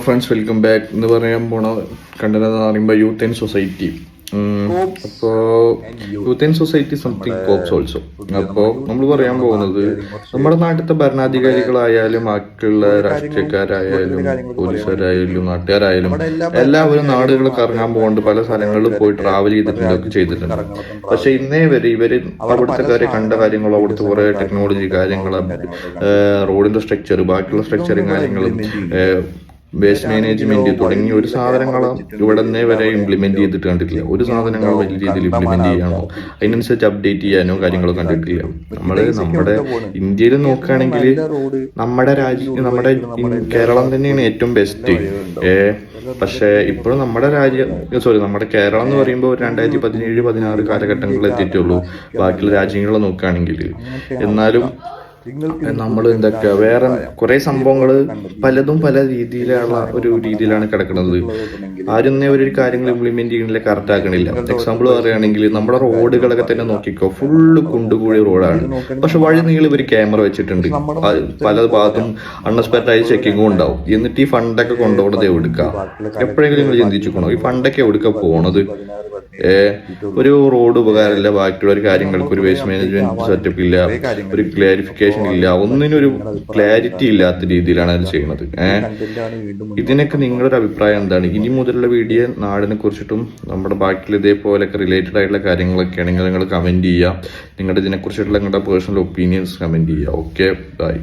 Friends, welcome back. എന്ന് പറയാൻ പോണ കണ്ടന്റ് എന്ന് പറയുമ്പോൾ യൂത്ത് ആൻഡ് സൊസൈറ്റി. അപ്പോൾ youth and society something corps also. അപ്പോൾ നമ്മൾ പറയാൻ പോകുന്നത് നമ്മുടെ നാട്ടിലത്തെ ഭരണാധികാരികളായാലും ബാക്കിയുള്ള രാഷ്ട്രീയക്കാരായാലും പോലീസുകാരായാലും നാട്ടുകാരായാലും എല്ലാവരും നാടുകൾ കറങ്ങാൻ പോകുന്നുണ്ട്, പല സ്ഥലങ്ങളിൽ പോയി ട്രാവൽ ചെയ്തിട്ടുണ്ടൊക്കെ ചെയ്തിട്ടുണ്ട്. പക്ഷെ ഇന്നേ വരെ ഇവര് അവിടുത്തെ കാര്യം കണ്ട കാര്യങ്ങളോ അവിടുത്തെ കുറെ ടെക്നോളജി കാര്യങ്ങൾ, റോഡിന്റെ സ്ട്രക്ചർ, ബാക്കിയുള്ള സ്ട്രക്ചറും കാര്യങ്ങളും, വേസ്റ്റ് മാനേജ്മെന്റ് തുടങ്ങിയ ഒരു സാധനങ്ങളും ഇവിടെ നിന്നേ വരെ ഇംപ്ലിമെന്റ് ചെയ്തിട്ട് കണ്ടിട്ടില്ല. ഒരു സാധനങ്ങൾ വലിയ രീതിയിൽ ഇംപ്ലിമെന്റ് ചെയ്യാനോ അതിനനുസരിച്ച് അപ്ഡേറ്റ് ചെയ്യാനോ കാര്യങ്ങളോ കണ്ടിട്ടില്ല. നമ്മുടെ ഇന്ത്യയിൽ നോക്കുകയാണെങ്കിൽ നമ്മുടെ നമ്മുടെ കേരളം തന്നെയാണ് ഏറ്റവും ബെസ്റ്റ്. പക്ഷെ ഇപ്പോഴും നമ്മുടെ നമ്മുടെ കേരളം എന്ന് പറയുമ്പോൾ 2017-16 കാലഘട്ടങ്ങളിൽ എത്തിയിട്ടുള്ളൂ ബാക്കിയുള്ള രാജ്യങ്ങൾ നോക്കുകയാണെങ്കിൽ. എന്നാലും നമ്മൾ എന്തൊക്കെ വേറെ കുറെ സംഭവങ്ങൾ പലതും പല രീതിയിലുള്ള ഒരു രീതിയിലാണ് കിടക്കുന്നത്. ആരും ഒരു കാര്യങ്ങൾ ഇംപ്ലിമെന്റ് ചെയ്യണില്ല, കറക്റ്റ് ആക്കണില്ല. എക്സാമ്പിൾ പറയുകയാണെങ്കിൽ നമ്മുടെ റോഡുകളൊക്കെ തന്നെ നോക്കിക്കോ, ഫുള്ള് കുണ്ടുകൂടി റോഡാണ്. പക്ഷെ വഴി നീളം ഇവർ ക്യാമറ വെച്ചിട്ടുണ്ട്, പല ഭാഗത്തും അൺഎക്സ്പെക്ടഡ് ആയി ചെക്കിങ്ങും ഉണ്ടാവും. എന്നിട്ട് ഈ ഫണ്ടൊക്കെ കൊണ്ടുപോകുന്നത് എവിടുക്കാം? എപ്പോഴെങ്കിലും നിങ്ങൾ ചിന്തിച്ചിരിക്കണോ ഈ ഫണ്ടൊക്കെ എവിടുക്ക പോണത്? ഒരു റോഡ് ഉപകാരമില്ല, ബാക്കിയുള്ള ഒരു കാര്യങ്ങൾക്ക് ഒരു വേസ്റ്റ് മാനേജ്മെന്റ് സെറ്റപ്പ് ഇല്ല, ഒരു ക്ലാരിഫിക്കേഷൻ ഇല്ല, ഒന്നിനൊരു ക്ലാരിറ്റി ഇല്ലാത്ത രീതിയിലാണ് അത് ചെയ്യുന്നത്. ഇതിനൊക്കെ നിങ്ങളുടെ അഭിപ്രായം എന്താണ്? ഇനി മുതലുള്ള വീഡിയോ നാടിനെ കുറിച്ചിട്ടും നമ്മുടെ ബാക്കിയുള്ള ഇതേപോലെയൊക്കെ റിലേറ്റഡ് ആയിട്ടുള്ള കാര്യങ്ങളൊക്കെ ആണെങ്കിൽ നിങ്ങൾ കമന്റ് ചെയ്യുക. നിങ്ങളുടെ ഇതിനെക്കുറിച്ചിട്ടുള്ള നിങ്ങളുടെ പേഴ്സണൽ ഒപ്പീനിയൻസ് കമന്റ് ചെയ്യുക. Okay, by.